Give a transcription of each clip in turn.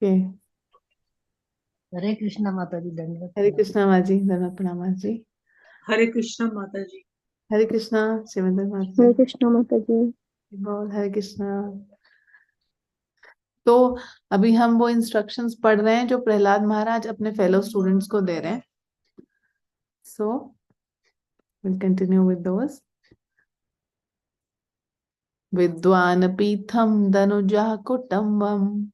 Okay. हरे कृष्णा माता जी, दंडवत Hare प्रणाम। Krishna Maji, Dhanvat Pranam Maji. हरे कृष्णा माता जी। Hare Krishna Shivendra Maji. हरे कृष्णा माता जी। बोल हरे कृष्णा। तो अभी हम वो इंस्ट्रक्शंस पढ़ रहे हैं जो प्रहलाद महाराज अपने फेलो स्टूडेंट्स को दे रहे हैं। So will continue with those. विद्वान पीथम धनुजः कुटुम्बम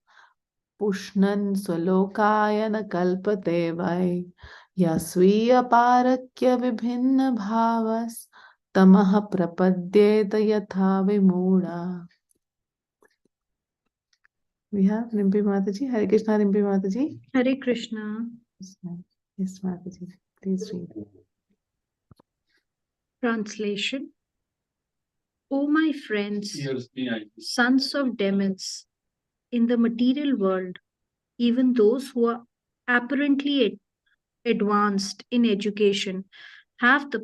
पुष्णन् स्वलोकाय न कल्पते वै यस्वीय पारक्य विभिन्न भावस् तमः प्रपद्येत यथा विमूढ़ा। We have Rimpi Mataji. Hare Krishna Rimpi Mataji. Hare Krishna. Yes Mataji, please read. Translation. O my friends, sons of demons, in the material world, even those who are apparently advanced in education have the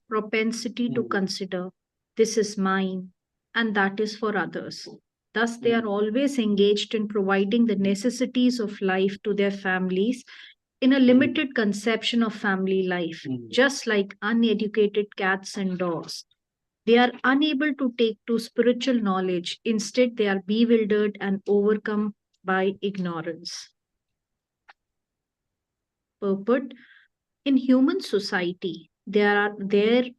propensity to consider this is mine and that is for others. Thus, they are always engaged in providing the necessities of life to their families in a limited conception of family life, just like uneducated cats and dogs. They are unable to take to spiritual knowledge. Instead, they are bewildered and overcome by ignorance. Purport. In human society, there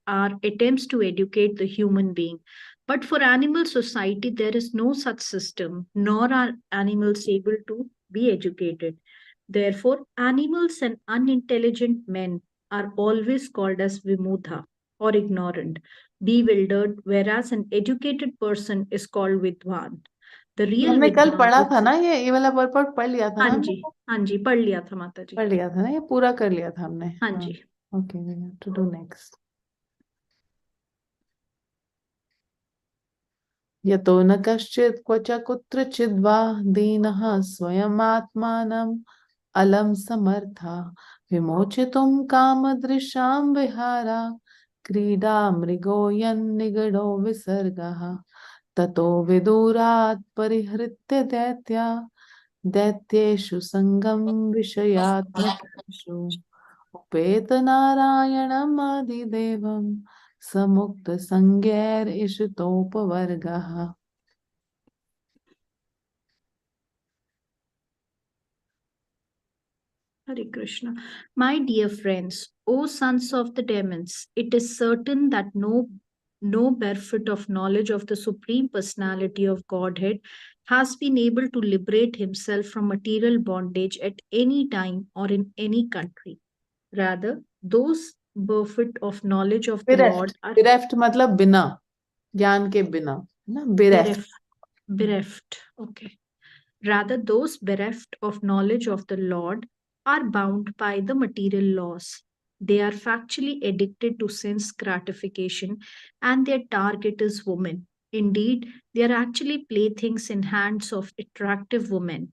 are attempts to educate the human being. But for animal society, there is no such system, nor are animals able to be educated. Therefore, animals and unintelligent men are always called as vimudha or ignorant, bewildered, whereas an educated person is called vidwan. The real हमने कल vidwan पढ़ा था is... ना, ये वाला पर्पट पढ़ लिया था ना हाँ हमने? जी, हाँ जी, पढ़ लिया था माता जी। पढ़ लिया था ना, ये पूरा कर लिया था हमने। हाँ जी। Okay, we have to do next. यतो न कश्चित् क्वच कुत्रचिद् वा दीनः स्वयमात्मानम् अलम समर्था विमोचितुं कामदृशां विहारा क्रीडा मृगो यन्निगडो विसर्गः ततो विदूरात् परिहृत्य दैत्या दैत्येषु संगं विषयात्मकेषु उपेत नारायणम् आदिदेवं समुक्त संज्ञैर्इषितोपवर्गः। Hare Krishna. My dear friends, O sons of the demons, it is certain that no benefit of knowledge of the Supreme Personality of Godhead has been able to liberate himself from material bondage at any time or in any country. Rather, those bereft of knowledge of the Lord are bereft मतलब बिना ज्ञान के बिना ना, bereft bereft. Okay. Rather, those bereft of knowledge of the Lord are bound by the material laws. They are factually addicted to sense gratification, and their target is women. Indeed, they are actually playthings in hands of attractive women.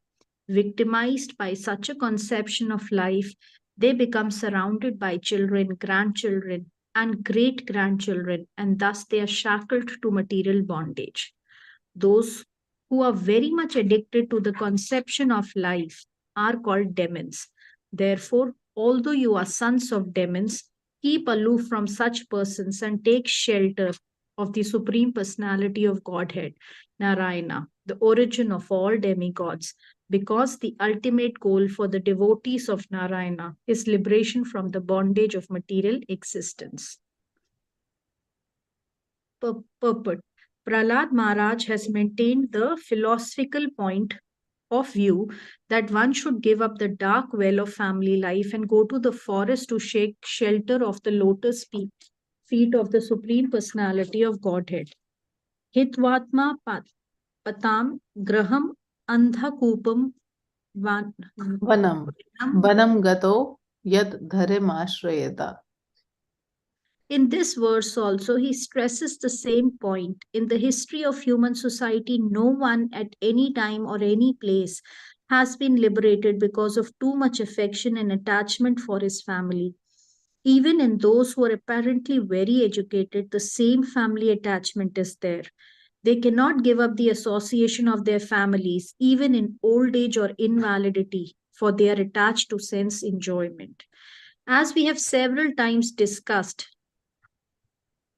Victimized by such a conception of life, they become surrounded by children, grandchildren, and great grandchildren, and thus they are shackled to material bondage. Those who are very much addicted to the conception of life are called demons. Therefore, although you are sons of demons, keep aloof from such persons and take shelter of the Supreme Personality of Godhead, Narayana, the origin of all demigods, because the ultimate goal for the devotees of Narayana is liberation from the bondage of material existence. Purport. Prahlad Maharaj has maintained the philosophical point of view that one should give up the dark well of family life and go to the forest to shake shelter of the lotus feet of the Supreme Personality of Godhead. Hitvatma patam graham andhakupam वनम वनम गतो यद धर्माश्रयेता। In this verse also, he stresses the same point. In the history of human society, no one at any time or any place has been liberated because of too much affection and attachment for his family. Even in those who are apparently very educated, the same family attachment is there. They cannot give up the association of their families, even in old age or invalidity, for they are attached to sense enjoyment. As we have several times discussed,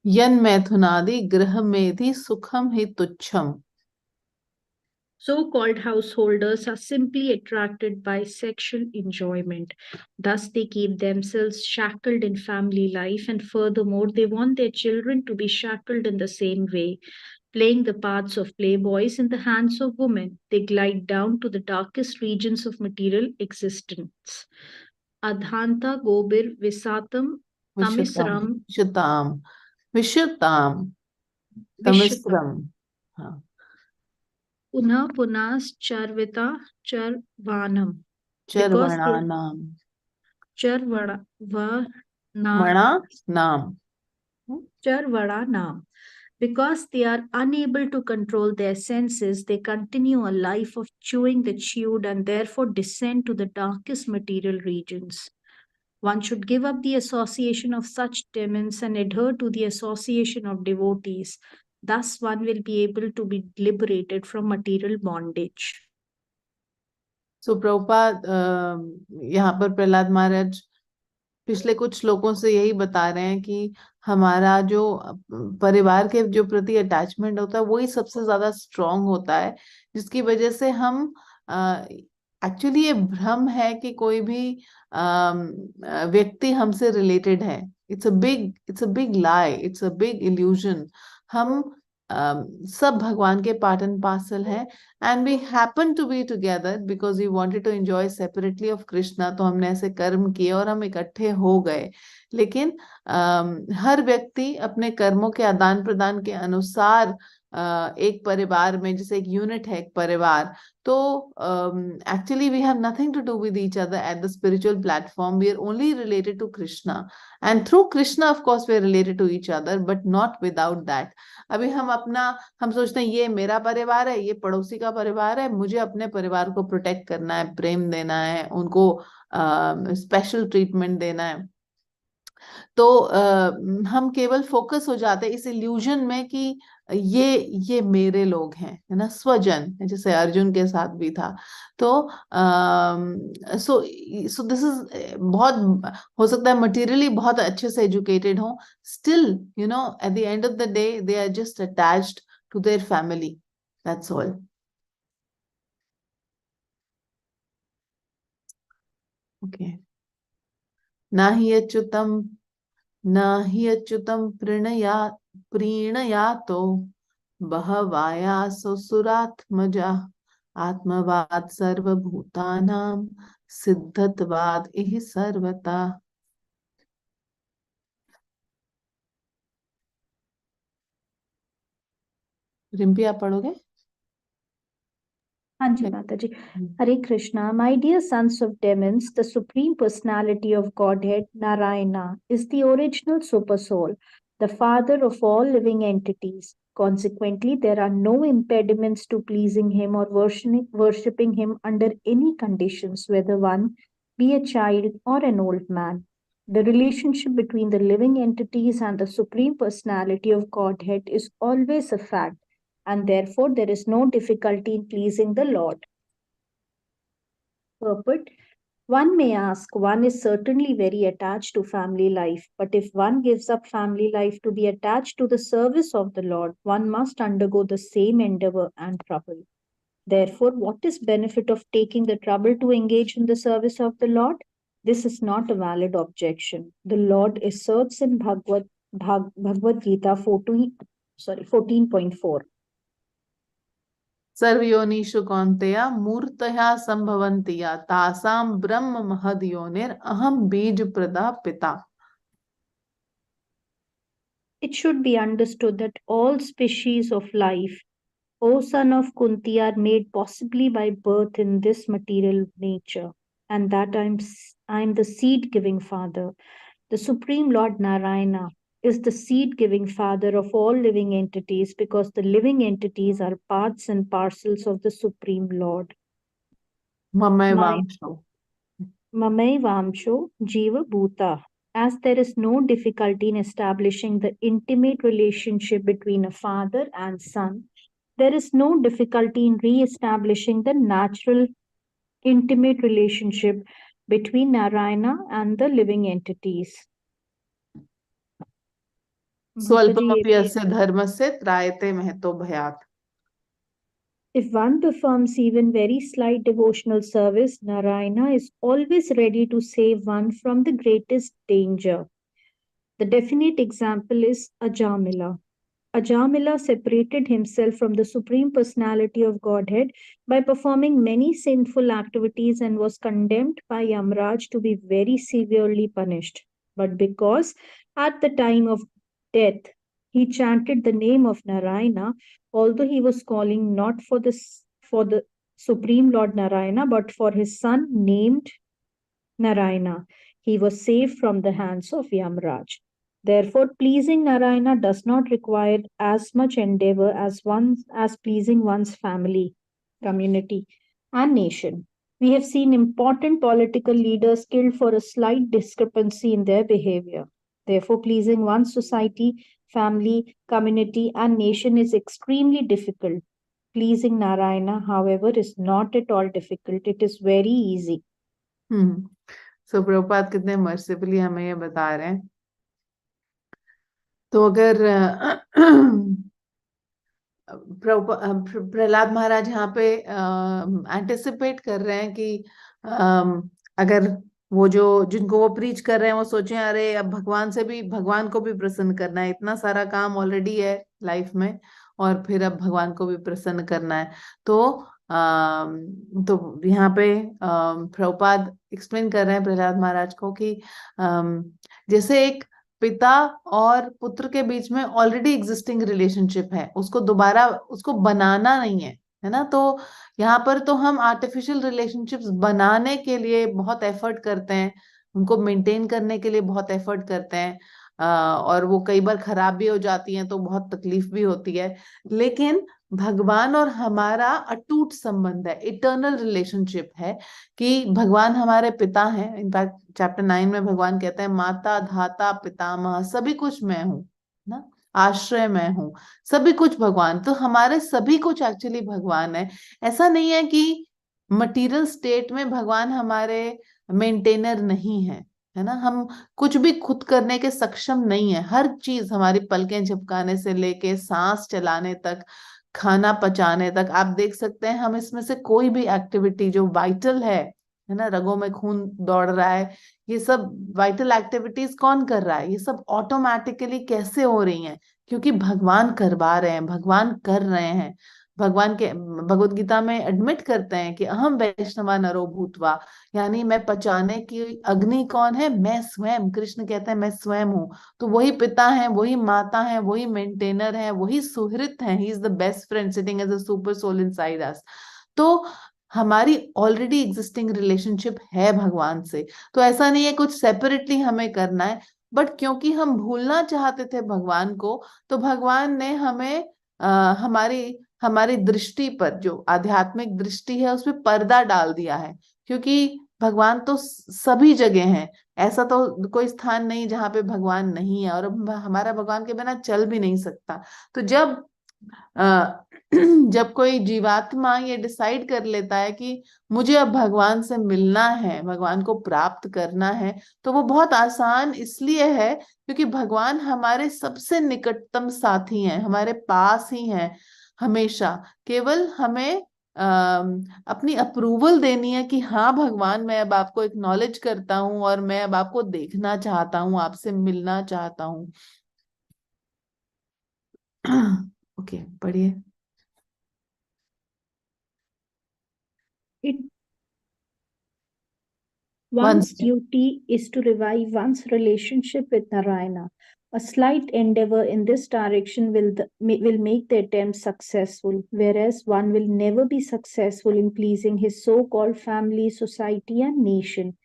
यन मैथुनादि गृह मेधि सुखम हि तुच्छम. so-called householders are simply attracted by sexual enjoyment. Thus, they keep themselves shackled in family life, and furthermore, they want their children to be shackled in the same way. Playing the parts of playboys in the hands of women, they glide down to the darkest regions of material existence. Adhanta Gobir Visatam विशुताम Tamisram विशुताम विशुताम Vishutam तमिस्रम. हाँ. Punha Punas Charvita Charvanam. Because they चरवणानाम. Charvana वणा नाम. Charvadanam. Because they are unable to control their senses, they continue a life of chewing the chewed and therefore descend to the darkest material regions. One should give up the association of such demons and adhere to the association of devotees. Thus, one will be able to be liberated from material bondage. सो प्रभुपाद यहाँ पर प्रहलाद महाराज पिछले कुछ श्लोकों से यही बता रहे हैं कि हमारा जो परिवार के जो प्रति अटैचमेंट होता है वही सबसे ज्यादा स्ट्रांग होता है, जिसकी वजह से हम एक्चुअली ये भ्रम है कि कोई भी व्यक्ति हमसे रिलेटेड है. It's a big lie, it's a big illusion. हम सब भगवान के पार्ट एंड पार्सल हैं, and we happen to be together because we wanted to enjoy separately of Krishna. तो हमने ऐसे कर्म किए और हम इकट्ठे हो गए. लेकिन हर व्यक्ति अपने कर्मों के आदान प्रदान के अनुसार एक परिवार में, जैसे एक यूनिट है, एक परिवार, तो actually we have nothing to do with each other at the spiritual platform. We are only related to Krishna, and through Krishna of course we are related to each other, but not without that. अभी हम सोचते हैं ये मेरा परिवार है, ये पड़ोसी का परिवार है, मुझे अपने परिवार को प्रोटेक्ट करना है, प्रेम देना है, उनको स्पेशल ट्रीटमेंट देना है. तो हम केवल फोकस हो जाते हैं इस इल्यूजन में कि ये मेरे लोग हैं, है ना, स्वजन, जैसे अर्जुन के साथ भी था. तो सो सो दिस इज बहुत हो सकता है मटेरियली बहुत अच्छे से एजुकेटेड हो, still you know at the end of the day they are just attached to their family. That's all. Okay. ना ही अच्युतम न हि अच्युतं प्रीणयातो बहवायासो सुरात्मजा आत्मवाद सर्वभूतानां सिद्धत्वाद इहि सर्वता. रिम्पी आप पढ़ोगे? Hanji Mataji. Hare Krishna. My dear sons of demons, the Supreme Personality of Godhead, Narayana, is the original Supersoul, the father of all living entities. Consequently, there are no impediments to pleasing him or worshipping him under any conditions, whether one be a child or an old man. The relationship between the living entities and the Supreme Personality of Godhead is always a fact, and therefore there is no difficulty in pleasing the Lord. Purport. One may ask, one is certainly very attached to family life, but if one gives up family life to be attached to the service of the Lord, one must undergo the same endeavor and trouble. Therefore, what is benefit of taking the trouble to engage in the service of the Lord? This is not a valid objection. The Lord asserts in Bhagavad Gita 14.4. सर्वयोनिषु कौन्तेय मूर्तया संभवन्ति या तासां ब्रह्म महद योनिर अहम बीज प्रदा पिता. It should be understood that all species of life, O son of Kunti, are made possibly by birth in this material nature, and that I am the seed-giving father. The Supreme Lord Narayana is the seed-giving father of all living entities because the living entities are parts and parcels of the Supreme Lord. ममैवांशो. Mamai Jiva Bhuta. As there is no difficulty in establishing the intimate relationship between a father and son, there is no difficulty in re-establishing the natural, intimate relationship between Narayana and the living entities. स्वल्पमपि अस्य धर्मस्य त्रायते महतो भयात्. If one performs even very slight devotional service, Narayana is always ready to save one from the greatest danger. The definite example is Ajamila. Ajamila separated himself from the Supreme Personality of Godhead by performing many sinful activities and was condemned by Yamraj to be very severely punished. But because at the time of death he chanted the name of Narayana, although he was calling not for the Supreme Lord Narayana but for his son named Narayana, he was saved from the hands of Yamraj. Therefore, pleasing Narayana does not require as much endeavor as pleasing one's family, community, and nation. We have seen important political leaders killed for a slight discrepancy in their behavior. Therefore, pleasing one's society, family, community, and nation is extremely difficult. Pleasing Narayana, however, is not at all difficult. It is very easy. सो प्रभुपाद कितने मर्सिफुली हमें ये बता रहे हैं. तो अगर प्रहलाद महाराज यहाँ पे एंटिसिपेट कर रहे हैं कि अगर वो जो जिनको वो प्रीच कर रहे हैं वो सोचें अरे अब भगवान को भी प्रसन्न करना है, इतना सारा काम ऑलरेडी है लाइफ में और फिर अब भगवान को भी प्रसन्न करना है. तो यहाँ पे प्रभुपाद एक्सप्लेन कर रहे हैं प्रहलाद महाराज को कि जैसे एक पिता और पुत्र के बीच में ऑलरेडी एग्जिस्टिंग रिलेशनशिप है, उसको दोबारा उसको बनाना नहीं है ना. तो यहाँ पर तो हम आर्टिफिशियल रिलेशनशिप्स बनाने के लिए बहुत एफर्ट करते हैं, उनको मेंटेन करने के लिए बहुत एफर्ट करते हैं, और वो कई बार खराब भी हो जाती हैं तो बहुत तकलीफ भी होती है. लेकिन भगवान और हमारा अटूट संबंध है, इटर्नल रिलेशनशिप है कि भगवान हमारे पिता हैं. इनफैक्ट चैप्टर 9 में भगवान कहते हैं माता धाता पितामह सभी कुछ मैं हूँ ना, आश्रय मैं हूँ, सभी कुछ भगवान. तो हमारे सभी कुछ एक्चुअली भगवान है. ऐसा नहीं है कि मटेरियल स्टेट में भगवान हमारे मेंटेनर नहीं है ना. हम कुछ भी खुद करने के सक्षम नहीं है. हर चीज हमारी पलकें झपकाने से लेके सांस चलाने तक, खाना पचाने तक, आप देख सकते हैं हम इसमें से कोई भी एक्टिविटी जो वाइटल है ना, रगों में खून दौड़ रहा है, ये सब वाइटल एक्टिविटीज कौन कर रहा है? ये सब ऑटोमेटिकली कैसे हो रही हैं? क्योंकि भगवान करवा रहे हैं, भगवान कर रहे हैं. भगवान के भगवत गीता में एडमिट करते हैं कि अहम वैष्णवा नरो भूतवा, यानी मैं पचाने की अग्नि कौन है? मैं स्वयं. कृष्ण कहते हैं मैं स्वयं हूँ. तो वही पिता है, वही माता है, वही मेंटेनर है, वही सुहृत है. He is the best friend sitting as a super soul inside us. तो हमारी ऑलरेडी एग्जिस्टिंग रिलेशनशिप है भगवान से. तो ऐसा नहीं है कुछ सेपरेटली हमें करना है, बट क्योंकि हम भूलना चाहते थे भगवान को, तो भगवान ने हमें हमारी हमारी दृष्टि पर, जो आध्यात्मिक दृष्टि है, उसमें पर्दा डाल दिया है. क्योंकि भगवान तो सभी जगह हैं, ऐसा तो कोई स्थान नहीं जहाँ पे भगवान नहीं है, और हमारा भगवान के बिना चल भी नहीं सकता. तो जब कोई जीवात्मा ये डिसाइड कर लेता है कि मुझे अब भगवान से मिलना है, भगवान को प्राप्त करना है, तो वो बहुत आसान इसलिए है क्योंकि भगवान हमारे सबसे निकटतम साथी हैं, हमारे पास ही हैं हमेशा. केवल हमें अपनी अप्रूवल देनी है कि हाँ भगवान, मैं अब आपको एक्नॉलेज करता हूँ और मैं अब आपको देखना चाहता हूँ, आपसे मिलना चाहता हूँ. ओके, पढ़िए. One's duty is to revive one's relationship with Narayana. A slight endeavor in this direction will make the attempt successful, whereas one will never be successful in pleasing his so-called family, society, and nation,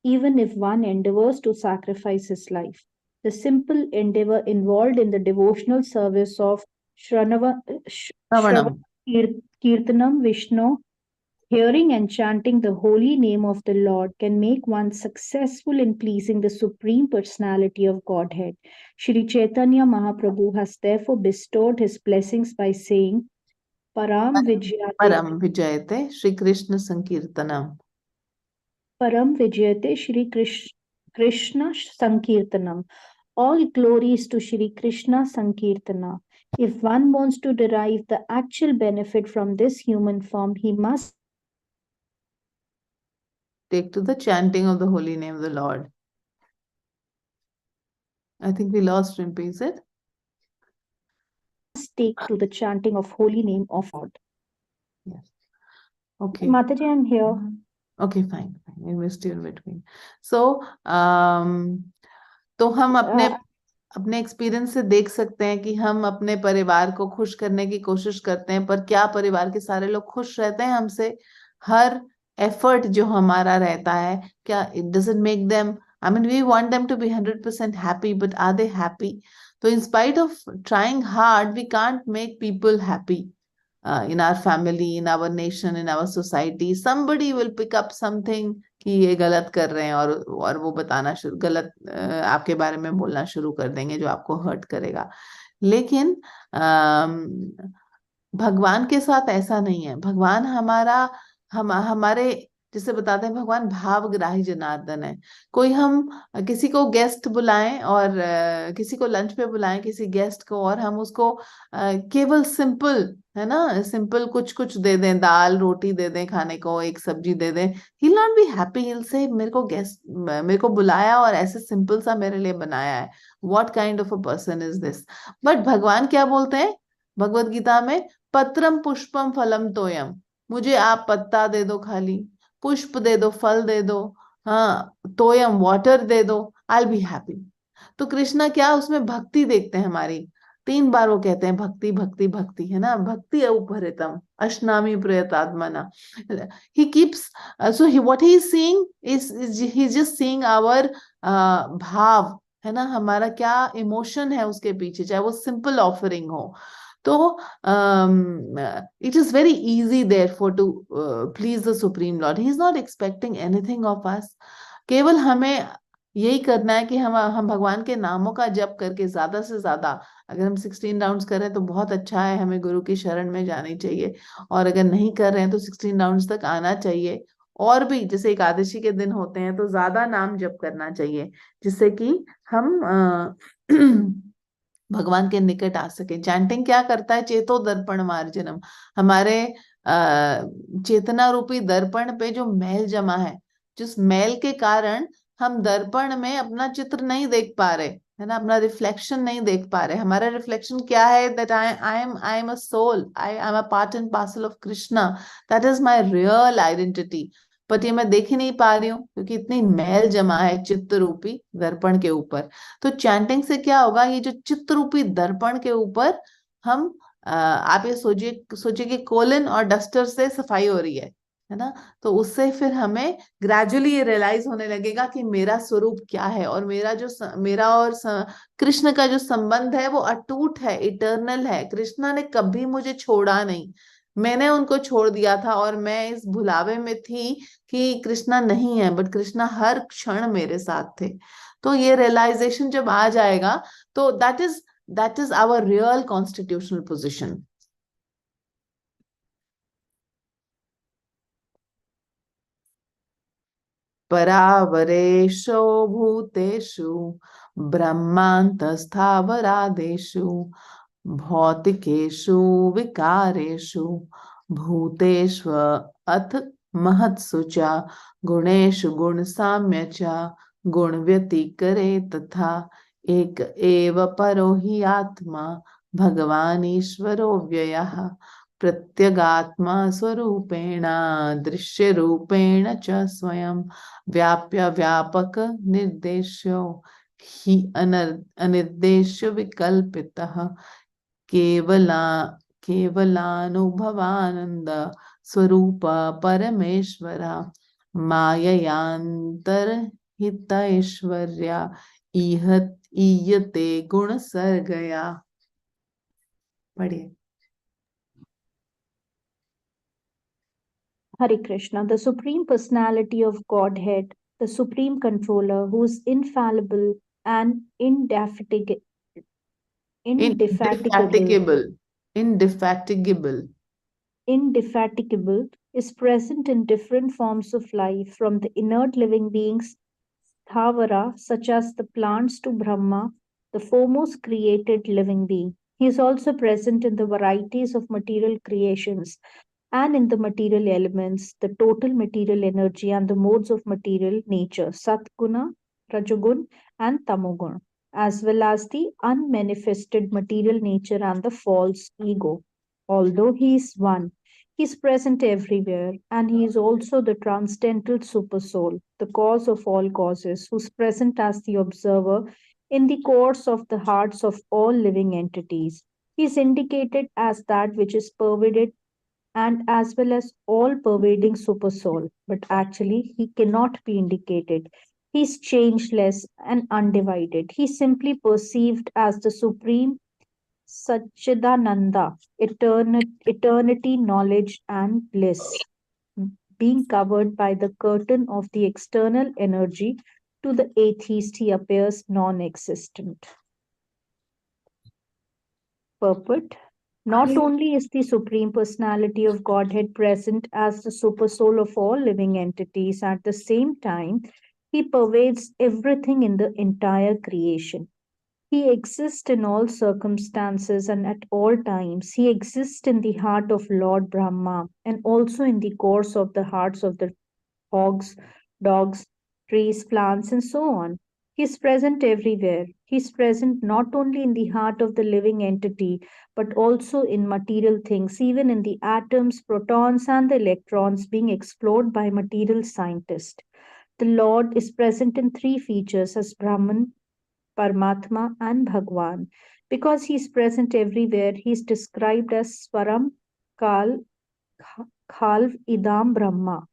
even if one endeavors to sacrifice his life. The simple endeavor involved in the devotional service of Shravanam Kirtanam Vishnu, hearing and chanting the holy name of the Lord, can make one successful in pleasing the Supreme Personality of Godhead. Shri Chaitanya Mahaprabhu has therefore bestowed his blessings by saying, Param Vijayate परम विजयते Shri Krishna संकीर्तनम. Param Vijayate Shri Krishna Sankirtanam. All glories to Shri Krishna Sankirtana. If one wants to derive the actual benefit from this human form, he must Take to the chanting of the holy name of the Lord. I think we lost Rimpi, is it? take to the chanting of holy name of God. Yes. Okay. Mataji, I'm here. Okay, fine. I missed you in between. So, तो हम अपने experience से देख सकते हैं कि हम अपने परिवार को खुश करने की कोशिश करते हैं, पर क्या परिवार के सारे लोग खुश रहते हैं हमसे? हर एफर्ट जो हमारा रहता है, क्या it doesn't make them, I mean we want them to be 100% happy, but are they happy? तो in spite of trying hard we can't make people happy. In our family, in our nation, in our society, somebody will pick up something कि ये गलत कर रहे हैं, और वो बताना शुरू, गलत आपके बारे में बोलना शुरू कर देंगे जो आपको हर्ट करेगा. लेकिन भगवान के साथ ऐसा नहीं है. भगवान हमारे, जिसे बताते हैं भगवान भावग्राही जनार्दन है. कोई हम किसी को गेस्ट बुलाएं और किसी को लंच पे बुलाएं किसी गेस्ट को, और हम उसको केवल सिंपल, है ना, सिंपल कुछ कुछ दे दें, दाल रोटी दे दें खाने को, एक सब्जी दे दें, ही नॉट बी हैप्पी. हिल से मेरे को बुलाया और ऐसे सिंपल सा मेरे लिए बनाया है. What kind of a person is this? But भगवान क्या बोलते हैं भगवत गीता में? पत्रम पुष्पम फलम तोयम. मुझे आप पत्ता दे दो, खाली पुष्प दे दो, फल दे दो, हाँ, तोयम वाटर दे दो, आई विल बी हैप्पी. तो कृष्णा क्या उसमें भक्ति देखते हैं हमारी? 3 बार वो कहते हैं भक्ति भक्ति भक्ति, है ना. भक्ति उपहृतम अश्नामी प्रयतात्मना. He keeps, so he what he is seeing is he is just seeing our bhav, है ना, हमारा क्या इमोशन है उसके पीछे, चाहे वो सिंपल ऑफरिंग हो. तो it is very easy therefore to please the Supreme Lord. He is not expecting anything of us. केवल हमें यही करना है कि हम भगवान के नामों का जप करके ज्यादा से ज्यादा, अगर हम 16 राउंड्स कर रहे हैं तो बहुत अच्छा है, हमें गुरु की शरण में जानी चाहिए. और अगर नहीं कर रहे हैं तो 16 राउंड्स तक आना चाहिए. और भी जैसे एकादशी के दिन होते हैं तो ज्यादा नाम जप करना चाहिए, जिससे कि हम भगवान के निकट आ सके. चैंटिंग क्या करता है? चेतो दर्पण मार्जनम. हमारे चेतना रूपी दर्पण पे जो मैल जमा है, जिस मैल के कारण हम दर्पण में अपना चित्र नहीं देख पा रहे, है ना, अपना रिफ्लेक्शन नहीं देख पा रहे. हमारा रिफ्लेक्शन क्या है? That I am a soul, I am a part and parcel of Krishna, that is my real identity. But ये मैं देख ही नहीं पा रही हूँ क्योंकि इतनी मैल जमा है चित्त रूपी दर्पण के ऊपर. तो चैंटिंग से क्या होगा? ये जो चित्त रूपी दर्पण के ऊपर हम आप ये सोचिए कि कोलिन और डस्टर से सफाई हो रही है ना. तो उससे फिर हमें ग्रेजुअली ये रियलाइज होने लगेगा कि मेरा स्वरूप क्या है, और मेरा और कृष्ण का जो संबंध है वो अटूट है, इटर्नल है. कृष्णा ने कभी मुझे छोड़ा नहीं, मैंने उनको छोड़ दिया था, और मैं इस भुलावे में थी कि कृष्णा नहीं है, बट कृष्णा हर क्षण मेरे साथ थे. तो ये रियलाइजेशन जब आ जाएगा तो that is our real constitutional position. परावरेशो भूतेषु ब्रह्मान्तस्थावरादेषु भौतिकेषु विकारेषु भूतेष्व अथ महत्सु च गुणेषु गुणसाम्य च गुण व्यतिकरे तथा एक एव परो हि आत्मा भगवान ईश्वरो व्ययः प्रत्यगात्मा स्वरूपेण दृश्य रूपेण च स्वयं व्याप्य व्यापक निर्देश्यो हि अनिर्देश्य विकल्पितः केवला केवलानुभवानंद स्वरूप परमेश्वर माययांतरहित ऐश्वर्या ईयते गुण सर्गया. पढ़िए. Hare Krishna, the Supreme Personality of Godhead, the Supreme Controller, who is infallible and indefatigable, Indefatigable. Indefatigable. indefatigable, is present in different forms of life, from the inert living beings, Thavara, such as the plants, to Brahma, the foremost created living being. He is also present in the varieties of material creations and in the material elements, the total material energy, and the modes of material nature, Satguna, Rajagun, and Tamogun, as well as the unmanifested material nature and the false ego. Although he is one, he is present everywhere, and he is also the transcendental supersoul, the cause of all causes, who is present as the observer in the course of the hearts of all living entities. He is indicated as that which is pervaded and as well as all pervading supersoul, but actually he cannot be indicated. He is changeless and undivided. He is simply perceived as the supreme Satchidananda, eternity, knowledge, and bliss, being covered by the curtain of the external energy. To the atheist, he appears non existent. Purport. Not only is the Supreme Personality of Godhead present as the supersoul of all living entities, at the same time, he pervades everything in the entire creation. He exists in all circumstances and at all times. He exists in the heart of Lord Brahma and also in the course of the hearts of the hogs, dogs, trees, plants, and so on. He is present everywhere. He is present not only in the heart of the living entity, but also in material things, even in the atoms, protons, and the electrons being explored by material scientists. The Lord is present in three features as Brahman, Paramatma, and Bhagwan. Because he is present everywhere, he is described as Swaram Kal Khalv Idam Brahma.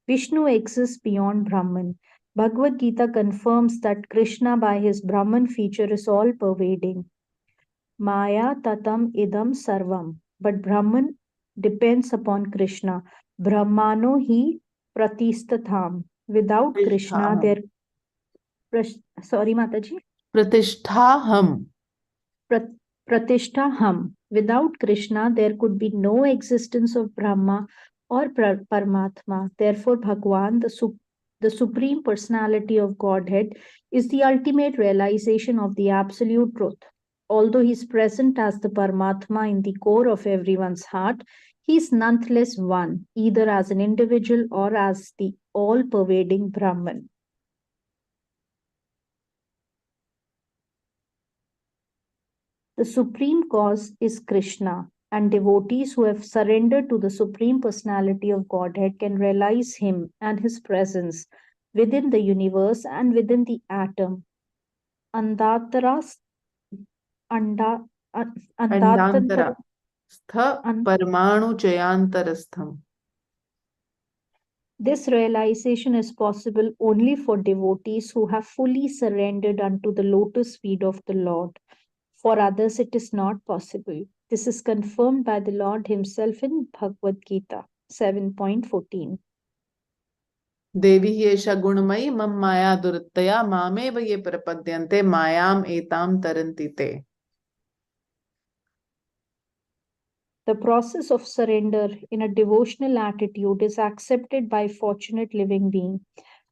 Vishnu exists beyond Brahman. Bhagavad Gita confirms that Krishna, by his Brahman feature, is all pervading. Maya tatam idam sarvam. But Brahman depends upon Krishna. Brahmano hi pratistatham. Without Krishna, Pratishthaham. sorry, Mataji. Pratishthaham. Pratishtha Ham. Without Krishna, there could be no existence of Brahma or Paramatma. Therefore, Bhagwan, the Supreme Personality of Godhead, is the ultimate realization of the Absolute Truth. Although he is present as the Paramatma in the core of everyone's heart, he is nonetheless one, either as an individual or as the all pervading Brahman. The supreme cause is Krishna, and devotees who have surrendered to the Supreme Personality of Godhead can realize Him and His presence within the universe and within the atom. Andatara, anda, Andantara. andatantara, Stha an- Parmanu Chayantarastham. This realization is possible only for devotees who have fully surrendered unto the lotus feet of the Lord. For others, it is not possible. This is confirmed by the Lord Himself in Bhagavad Gita 7.14. देवी एषा गुणमयी मम माया दुरत्तया मामेव ये प्रपद्यन्ते मायाम एताम तरन्ति ते. The process of surrender in a devotional attitude is accepted by fortunate living being.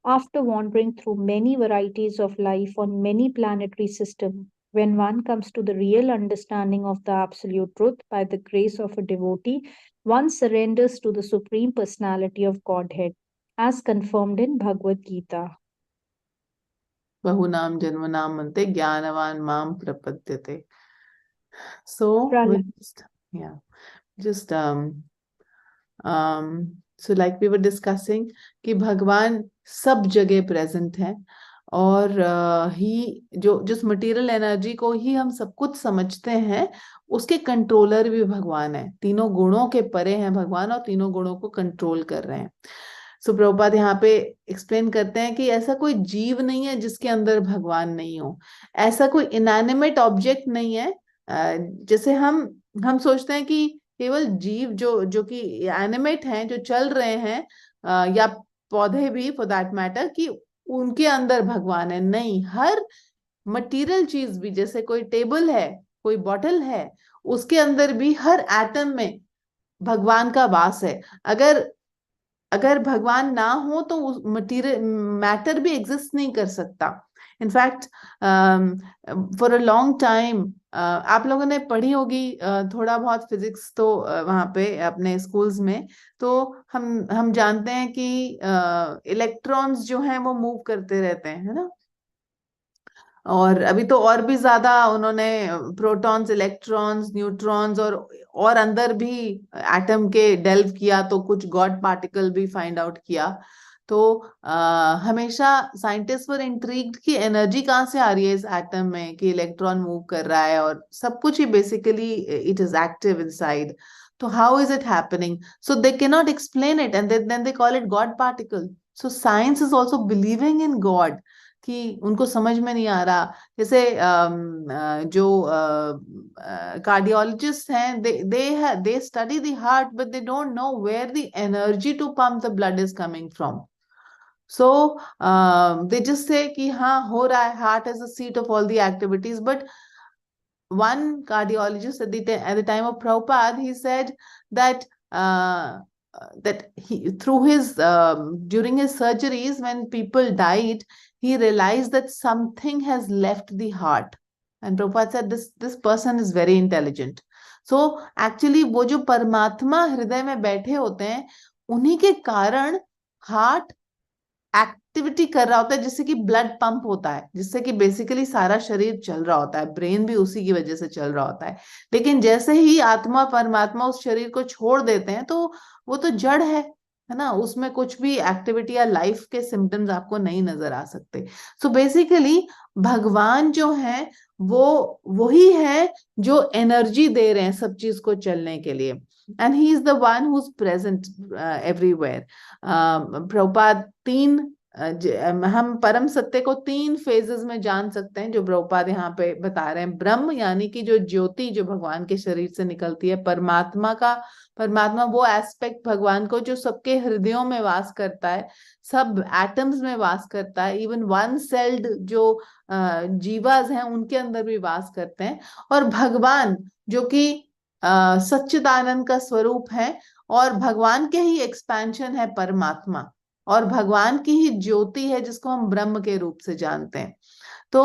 After wandering through many varieties of life on many planetary systems, when one comes to the real understanding of the absolute truth by the grace of a devotee, one surrenders to the Supreme Personality of Godhead, as confirmed in Bhagavad Gita. Bahunam janmanam mante jnanavan mam prapadyate. So we'll just so like we were discussing कि भगवान सब जगह present है और ही जो जिस material energy को ही हम सब कुछ समझते हैं उसके कंट्रोलर भी भगवान है. तीनों गुणों के परे हैं भगवान और तीनों गुणों को कंट्रोल कर रहे हैं. सो प्रभुपाद यहाँ पे एक्सप्लेन करते हैं कि ऐसा कोई जीव नहीं है जिसके अंदर भगवान नहीं हो. ऐसा कोई इनएनिमेट ऑब्जेक्ट नहीं है. जैसे हम सोचते हैं कि केवल जीव जो कि एनिमेट हैं जो चल रहे हैं या पौधे भी फॉर दैट मैटर कि उनके अंदर भगवान है. नहीं, हर मटेरियल चीज भी, जैसे कोई टेबल है, कोई बॉटल है, उसके अंदर भी हर एटम में भगवान का वास है। अगर अगर भगवान ना हो तो उस मटीरियल मैटर भी एग्जिस्ट नहीं कर सकता। In fact for a long time, आप लोगों ने पढ़ी होगी थोड़ा बहुत फिजिक्स तो वहां पे अपने स्कूल्स में, तो हम जानते हैं कि इलेक्ट्रॉन्स जो हैं वो मूव करते रहते हैं, है ना। और अभी तो और भी ज्यादा उन्होंने प्रोटॉन्स, इलेक्ट्रॉन्स, न्यूट्रॉन्स और अंदर भी एटम के डेल्व किया, तो कुछ गॉड पार्टिकल भी फाइंड आउट किया। तो हमेशा साइंटिस्ट वर इंट्रिग्ड कि एनर्जी कहाँ से आ रही है इस एटम में कि इलेक्ट्रॉन मूव कर रहा है और सब कुछ ही basically it is active inside. तो how is it happening? So they can not explain it and then they call it God particle. So science is also believing in God, कि उनको समझ में नहीं आ रहा। जैसे जो कार्डियोलॉजिस्ट हैं, they study the heart but they don't know where the energy to pump the blood is coming from. So they just say कि हाँ हो रहा है, heart is the seat of all the activities. But one cardiologist at the time of Prabhupada, he said that that he through his during his surgeries, when people died, he realized that something has left the heart, and Prabhupada said this person is very intelligent. So actually वो जो परमात्मा हृदय में बैठे होते हैं, उन्हीं के कारण हार्ट एक्टिविटी कर रहा होता है, जिससे कि ब्लड पंप होता है, जिससे कि बेसिकली सारा शरीर चल रहा होता है, ब्रेन भी उसी की वजह से चल रहा होता है। लेकिन जैसे ही आत्मा परमात्मा उस शरीर को छोड़ देते हैं, तो वो तो जड़ है ना, उसमें कुछ भी एक्टिविटी या लाइफ के सिम्टम्स आपको नहीं नजर आ सकते। सो बेसिकली भगवान जो है वो वही है जो एनर्जी दे रहे हैं सब चीज को चलने के लिए, and he is the one who is present everywhere. Prabhupada हम परम सत्य को 3 फेजेस में जान सकते हैं, जो प्रभुपाद यहाँ पे बता रहे हैं। ब्रह्म यानी कि जो ज्योति जो भगवान के शरीर से निकलती है, परमात्मा वो एस्पेक्ट भगवान को जो सबके हृदयों में वास करता है, सब एटम्स में वास करता है, इवन वन सेल्ड जो जीवास हैं उनके अंदर भी वास करते हैं। और भगवान जो कि सच्चिदानंद का स्वरूप है, और भगवान के ही एक्सपेंशन है परमात्मा, और भगवान की ही ज्योति है जिसको हम ब्रह्म के रूप से जानते हैं। तो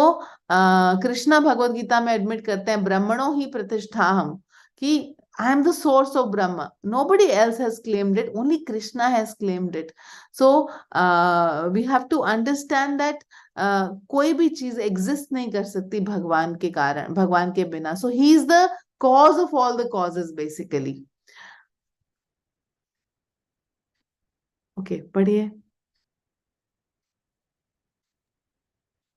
कृष्णा भगवत गीता में एडमिट करते हैं, ब्रह्मणो ही प्रतिष्ठा हम, कि I am the source of Brahma. Nobody else has claimed it. Only Krishna has claimed it. So we have to understand that कोई भी चीज एग्जिस्ट नहीं कर सकती भगवान के कारण, भगवान के बिना। So he is the cause of all the causes basically. Okay, पढ़िए।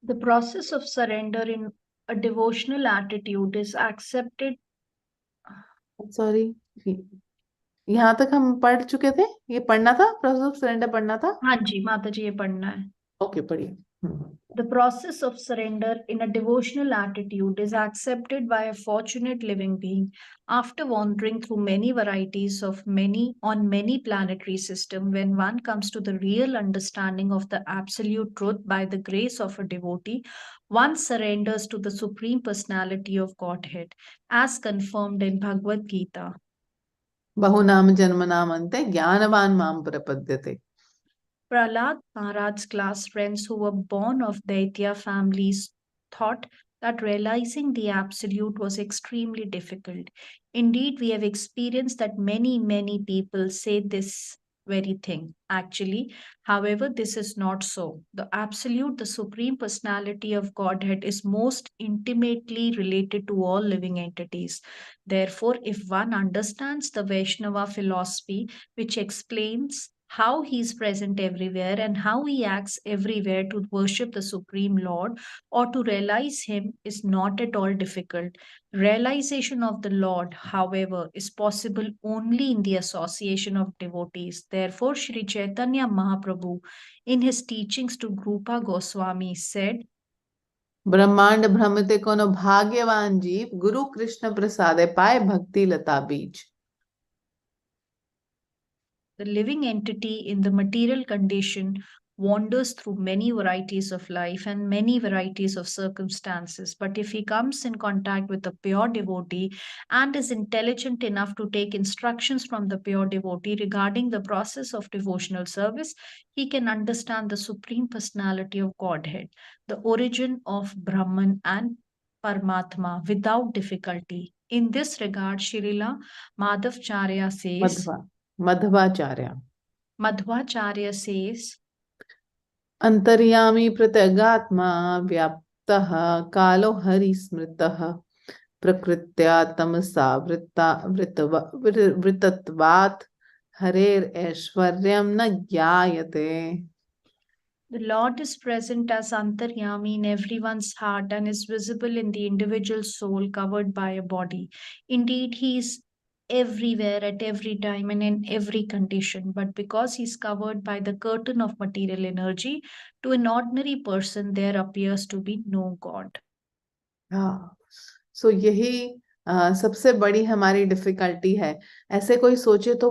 The process of surrender in a devotional attitude is accepted. Sorry, यहाँ तक हम पढ़ चुके थे, ये पढ़ना था, प्रोसेस ऑफ सरेंडर पढ़ना था। हाँ जी माता जी, ये पढ़ना है। ओके, पढ़िए। The process of surrender in a devotional attitude is accepted by a fortunate living being after wandering through many varieties of many planetary system. When one comes to the real understanding of the absolute truth by the grace of a devotee, one surrenders to the supreme personality of Godhead, as confirmed in Bhagavad Gita. बहुनाम जन्मनाम अन्ते ज्ञानवान माम प्रपद्यते। Prahlad Maharaj's class friends who were born of Daitya families thought that realizing the absolute was extremely difficult. Indeed, we have experienced that many people say this very thing. Actually, however, this is not so. The absolute, the supreme personality of Godhead, is most intimately related to all living entities. Therefore, if one understands the Vaishnava philosophy, which explains how he is present everywhere and how he acts everywhere to worship the Supreme Lord or to realize him, is not at all difficult. Realization of the Lord, however, is possible only in the association of devotees. Therefore, Sri Chaitanya Mahaprabhu, in his teachings to Grupa Goswami, said, ब्रह्मांड भ्रमिते कोनो भाग्यवान जीव, गुरु कृष्ण प्रसादे पाए भक्ति लता बीज। the living entity in the material condition wanders through many varieties of life and many varieties of circumstances. But if he comes in contact with a pure devotee and is intelligent enough to take instructions from the pure devotee regarding the process of devotional service, he can understand the Supreme Personality of Godhead, the origin of Brahman and Paramatma without difficulty. In this regard, Srila Madhavacharya says, Madhvacharya says, अंतर्यामी प्रत्यगात्मा व्याप्तः कालो हरिस्मृतः प्रकृत्या तमसा वृतत्वात् हरेर ऐश्वर्यं न ज्ञायते. the Lord is present as Antaryami in everyone's heart and is visible in the individual soul covered by a body. Indeed, he is everywhere at every time and in every condition. But because he is covered by the curtain of material energy, to an ordinary person there appears to be no God. हाँ, सो यही सबसे बड़ी हमारी difficulty है. ऐसे कोई सोचे तो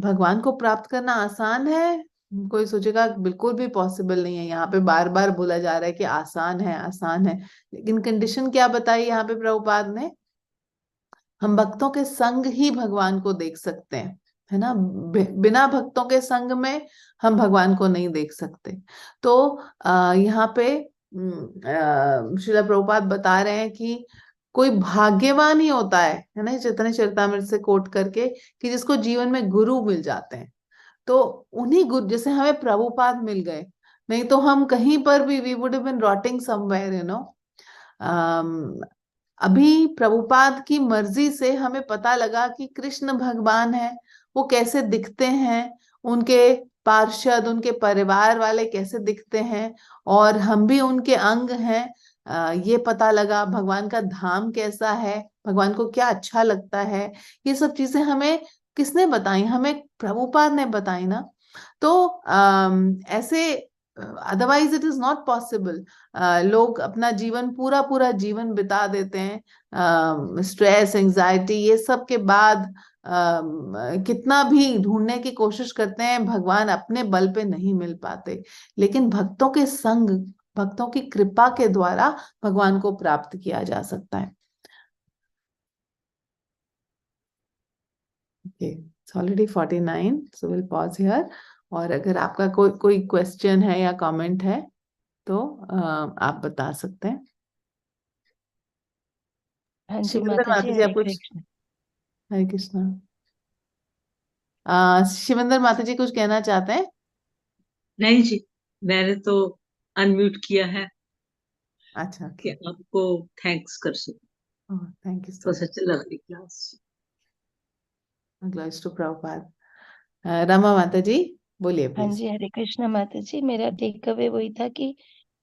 भगवान को प्राप्त करना आसान है. कोई सोचेगा बिल्कुल भी पॉसिबल नहीं है. यहाँ पे बार बार बोला जा रहा है कि आसान है, आसान है, लेकिन कंडीशन क्या बताई यहाँ पे प्रभुपाद ने? हम भक्तों के संग ही भगवान को देख सकते हैं, है ना. बिना भक्तों के संग में हम भगवान को नहीं देख सकते. तो यहाँ पे श्रीला प्रभुपाद बता रहे हैं कि कोई भाग्यवान ही होता है ना, चैतन्य चरितामृत से कोट करके, कि जिसको जीवन में गुरु मिल जाते हैं. तो उन्हीं गुरु, जैसे हमें प्रभुपाद मिल गए, नहीं तो हम कहीं पर भी we would have been rotting somewhere, you know. अभी प्रभुपाद की मर्जी से हमें पता लगा कि कृष्ण भगवान है, वो कैसे दिखते हैं, उनके पार्षद, उनके परिवार वाले कैसे दिखते हैं, और हम भी उनके अंग हैं. ये पता लगा भगवान का धाम कैसा है, भगवान को क्या अच्छा लगता है. ये सब चीजें हमें किसने बताई? हमें प्रभुपाद ने बताई ना. तो ऐसे otherwise it is not possible. लोग अपना जीवन पूरा जीवन बिता देते हैं स्ट्रेस, एंजाइटी, ये सब के बाद कितना भी ढूंढने की कोशिश करते हैं, भगवान अपने बल पे नहीं मिल पाते. लेकिन भक्तों के संग, भक्तों की कृपा के द्वारा भगवान को प्राप्त किया जा सकता है. Okay, it's already 49, so we'll pause here. और अगर आपका कोई क्वेश्चन है या कमेंट है तो आप बता सकते हैं. हाँ जी शिवेंद्र माता जी, माता जी, आप हरे कुछ? कृष्ण। हरे कृष्णा. शिवेंद्र माता जी कुछ कहना चाहते हैं? नहीं जी, मैंने तो अनम्यूट किया है अच्छा, कि आपको थैंक्स कर सकूं thank you for so such a lovely class. Much. Glories to Prabhupada. Rama माता जी बोलिए हाँ प्लीज. जी, हरे कृष्ण माता जी। मेरा टेक अवे वही था कि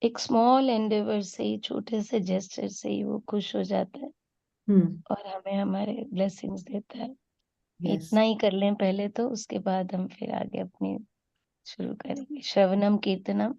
एक स्मॉल एंडेवर से ही, छोटे से जेस्चर से ही वो खुश हो जाता है और हमें हमारे ब्लेसिंग्स देता है. यस. इतना ही कर लें पहले तो, उसके बाद हम फिर आगे अपनी शुरू करेंगे. श्रवणम कीर्तनम